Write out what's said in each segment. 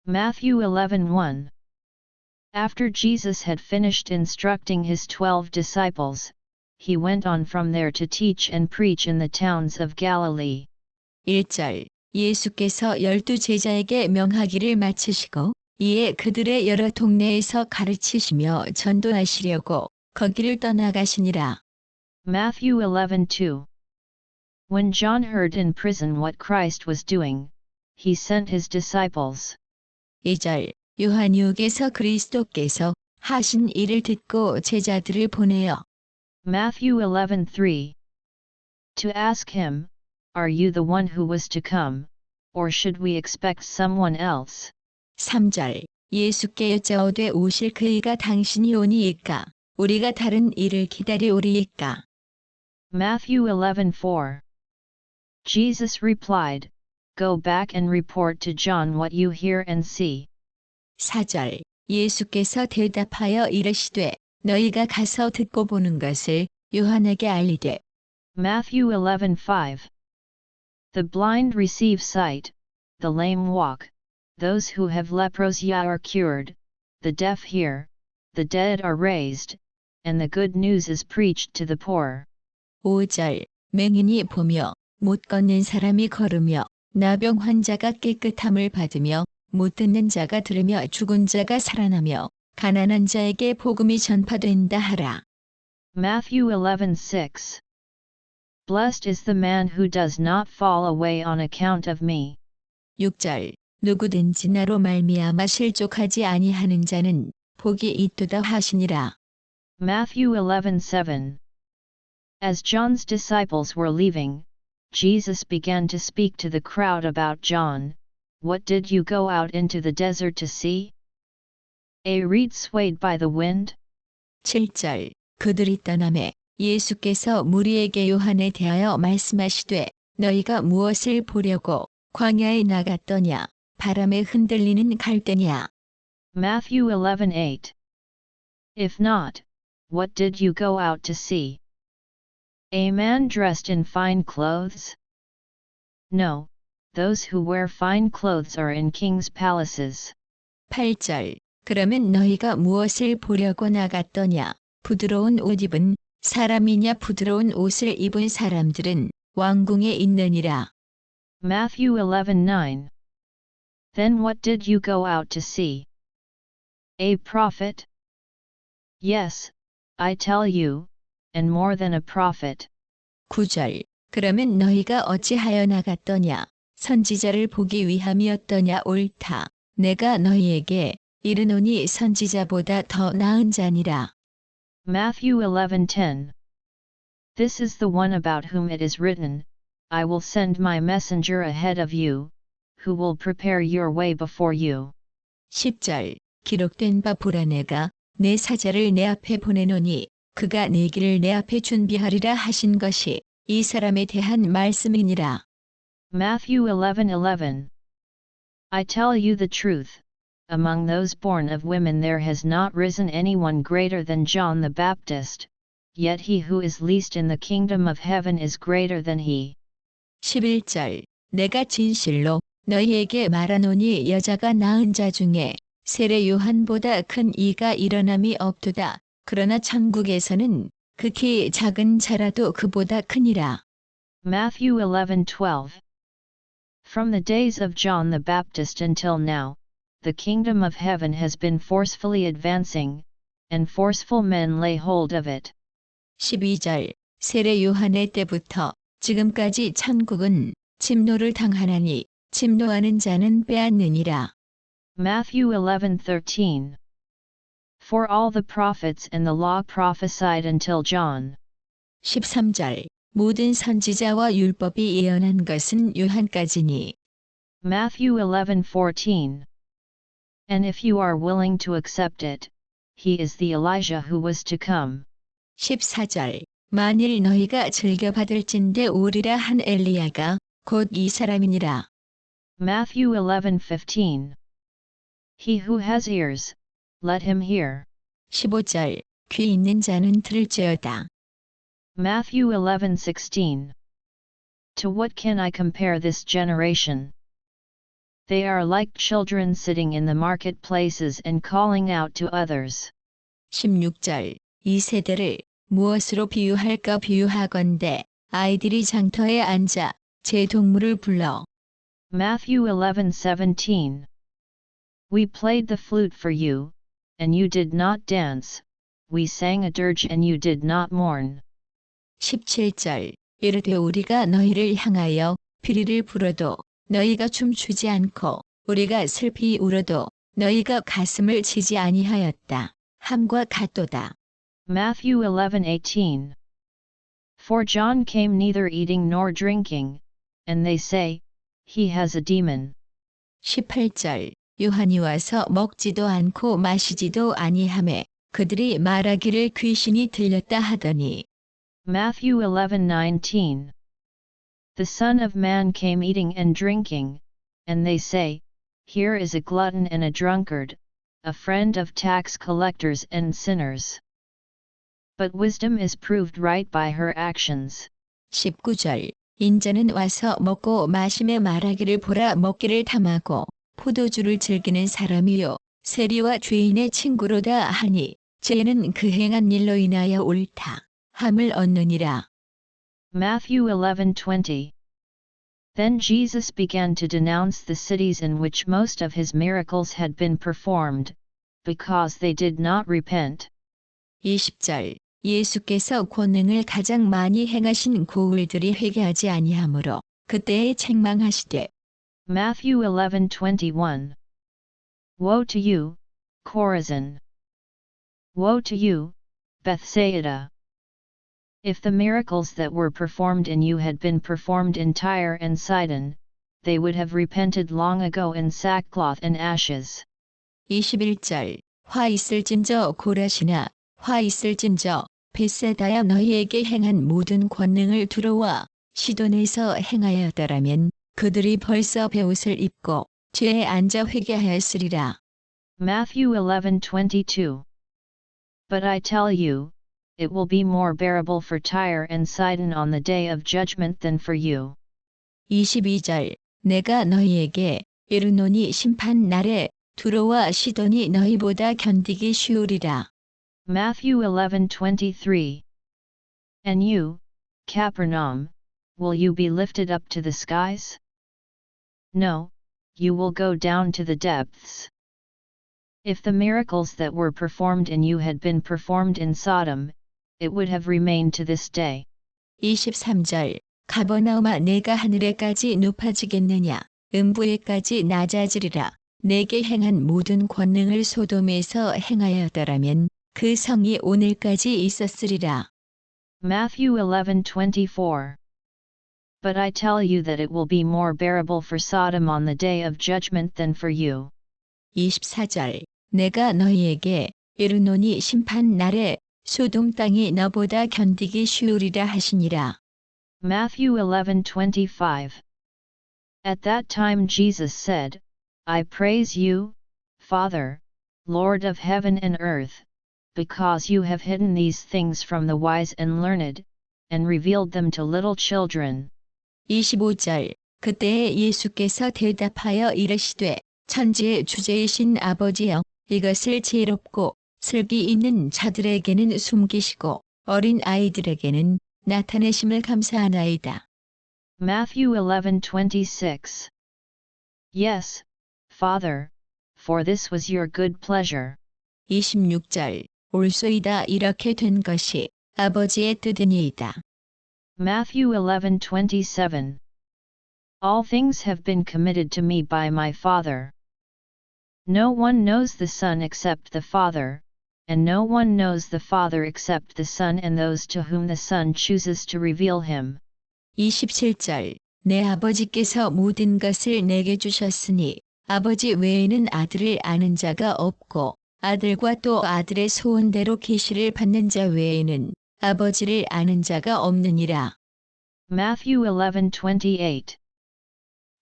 Matthew 11:1. After Jesus had finished instructing his 12 disciples, he went on from there to teach and preach in the towns of Galilee. 1절 예수께서 12 제자에게 명하기를 마치시고 이에 그들의 여러 동네에서 가르치시며 전도하시려고 거기를 떠나가시니라. Matthew 11:2. When John heard in prison what Christ was doing, he sent his disciples. 2절 요한유혹에서 그리스도께서 하신 일을 듣고 제자들을 보내어. Matthew 11:3. To ask him, Are you the one who was to come, or should we expect someone else? 3절 예수께 여짜오되 오실 그이가 당신이 오니이까 우리가 다른 이를 기다리오리이까. Matthew 11:4. Jesus replied, Go back and report to John what you hear and see. 4절 예수께서 대답하여 이르시되 너희가 가서 듣고 보는 것을 요한에게 알리되. Matthew 11:5. The blind receive sight, the lame walk, those who have leprosy are cured, the deaf hear, the dead are raised, and the good news is preached to the poor. 5절 맹인이 보며 못 걷는 사람이 걸으며 나병 환자가 깨끗함을 받으며 못 듣는 자가 들으며 죽은 자가 살아나며 가난한 자에게 복음이 전파된다 하라. Matthew 11:6. Blessed is the man who does not fall away on account of me. 6절 누구든지 나로 말미암아 실족하지 아니하는 자는 복이 있도다 하시니라. Matthew 11:7. As John's disciples were leaving, Jesus began to speak to the crowd about John. What did you go out into the desert to see? A reed swayed by the wind? 7절 그들이 떠나매 예수께서 무리에게 요한에 대하여 말씀하시되 너희가 무엇을 보려고 광야에 나갔더냐 바람에 흔들리는 갈대냐. Matthew 11:8. If not, what did you go out to see? A man dressed in fine clothes? No, those who wear fine clothes are in king's palaces. 8절 그러면 너희가 무엇을 보려고 나갔더냐 부드러운 옷 입은 사람이냐 부드러운 옷을 입은 사람들은 왕궁에 있느니라. Matthew 11:9. Then what did you go out to see? A prophet? Yes, I tell you, and more than a prophet. 9절 그러면 너희가 어찌하여 나갔더냐 선지자를 보기 위함이었더냐 옳다 내가 너희에게 이르노니 선지자보다 더 나은 자니라. Matthew 11:10. This is the one about whom it is written, I will send my messenger ahead of you, who will prepare your way before you. 10절 기록된 바 보라 내가 내 사자를 내 앞에 보내노니 그가 내 길을 내 앞에 준비하리라 하신 것이 이 사람에 대한 말씀이니라. Matthew 11:11. I tell you the truth, among those born of women there has not risen anyone greater than John the Baptist, yet he who is least in the kingdom of heaven is greater than he. 11절 내가 진실로 너희에게 말하노니 여자가 낳은 자 중에 세례 요한보다 큰 이가 일어남이 없도다. 그러나 천국에서는 극히 작은 자라도 그보다 크니라. Matthew 11:12. From the days of John the Baptist until now, the kingdom of heaven has been forcefully advancing, and forceful men lay hold of it. 12절 세례 요한의 때부터 지금까지 천국은 침노를 당하나니 침노하는 자는 빼앗느니라. Matthew 11:13. For all the prophets and the law prophesied until John. 13절 모든 선지자와 율법이 예언한 것은 요한까지니. Matthew 11:14. And if you are willing to accept it, he is the Elijah who was to come. 14절 만일 너희가 즐겨 받을진대 오리라 한 엘리야가 곧 이 사람이니라. Matthew 11:15. He who has ears, let him hear. 15절 귀 있는 자는 들을지어다. Matthew 11:16. To what can I compare this generation? They are like children sitting in the marketplaces and calling out to others. 16절 이 세대를 무엇으로 비유할까 비유하건대 아이들이 장터에 앉아 제 동물을 불러. Matthew 11:17. We played the flute for you, and you did not dance. We sang a dirge and you did not mourn. 17절 이르되 우리가 너희를 향하여 비리를 불어도 너희가 춤추지 않고 우리가 슬피 울어도 너희가 가슴을 치지 아니하였다. 함과 같도다. Matthew 11:18. For John came neither eating nor drinking, and they say, He has a demon. 18절 요한이 와서 먹지도 않고 마시지도 아니하매 그들이 말하기를 귀신이 들렸다 하더니. Matthew 11:19. The Son of Man came eating and drinking, and they say, Here is a glutton and a drunkard, a friend of tax collectors and sinners. But wisdom is proved right by her actions. 19절 인자는 와서 먹고 마심에 말하기를 보라 먹기를 탐하고 포도주를 즐기는 사람이요 세리와 죄인의 친구로다 하니 죄는 그 행한 일로 인하여 옳다 함을 얻느니라. Matthew 11:20. Then Jesus began to denounce the cities in which most of his miracles had been performed, because they did not repent. 20절 예수께서 권능을 가장 많이 행하신 고을들이 회개하지 아니하므로 그때에 책망하시되. Matthew 11:21. Woe to you, Chorazin! Woe to you, Bethsaida! If the miracles that were performed in you had been performed in Tyre and Sidon, they would have repented long ago in sackcloth and ashes. 21절 화 있을진저 고라시나 화 있을진저 벳세다야 너희에게 행한 모든 권능을 두루와 시돈에서 행하였더라면 그들이 벌써 베옷을 입고 죄에 앉아 회개하였으리라. Matthew 11:22. But I tell you, it will be more bearable for Tyre and Sidon on the day of judgment than for you. 22절 내가 너희에게 이르노니 심판 날에 두로와 시돈이 너희보다 견디기 쉬우리라. Matthew 11:23. And you, Capernaum, will you be lifted up to the skies? No, you will go down to the depths. If the miracles that were performed in you had been performed in Sodom, it would have remained to this day. 23절 가버나움아 내가 하늘에까지 높아지겠느냐 음부에까지 낮아지리라. 내게 행한 모든 권능을 소돔에서 행하였더라면 그 성이 오늘까지 있었으리라. Matthew 11:24. But I tell you that it will be more bearable for Sodom on the day of judgment than for you. 24절 내가 너희에게 이르노니 심판 날에 소돔 땅이 너보다 견디기 쉬우리라 하시니라. Matthew 11:25. At that time Jesus said, I praise you, Father, Lord of heaven and earth, because you have hidden these things from the wise and learned, and revealed them to little children. 25절 그때에 예수께서 대답하여 이르시되 천지의 주제이신 아버지여 이것을 지혜롭고 슬기 있는 자들에게는 숨기시고 어린 아이들에게는 나타내심을 감사하나이다. Matthew 11:26. Yes, Father, for this was your good pleasure. 26절 올소이다 이렇게 된 것이 아버지의 뜻이니이다. Matthew 11:27. All things have been committed to me by my Father. No one knows the Son except the Father, and no one knows the Father except the Son and those to whom the Son chooses to reveal him. 27절 내 아버지께서 모든 것을 내게 주셨으니 아버지 외에는 아들을 아는 자가 없고 아들과 또 아들의 소원대로 계시를 받는 자 외에는 아버지를 아는 자가 없느니라. Matthew 11:28.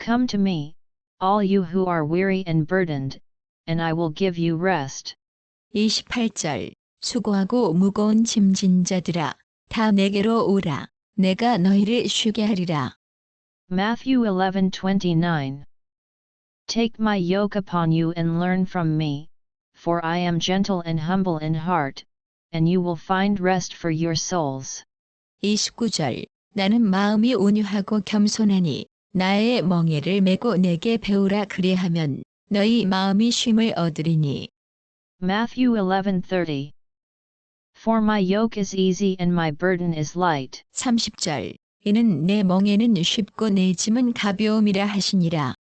Come to me, all you who are weary and burdened, and I will give you rest. 28절 수고하고 무거운 짐진 자들아 다 내게로 오라 내가 너희를 쉬게 하리라. Matthew 11:29. Take my yoke upon you and learn from me, for I am gentle and humble in heart, and you will find rest for your souls. 29절 나는 마음이 온유하고 겸손하니 나의 멍에를 메고 내게 배우라 그리하면 너희 마음이 쉼을 얻으리니. Matthew 11:30. For my yoke is easy and my burden is light. 30절 이는 내 멍에는 쉽고 내 짐은 가벼움이라 하시니라.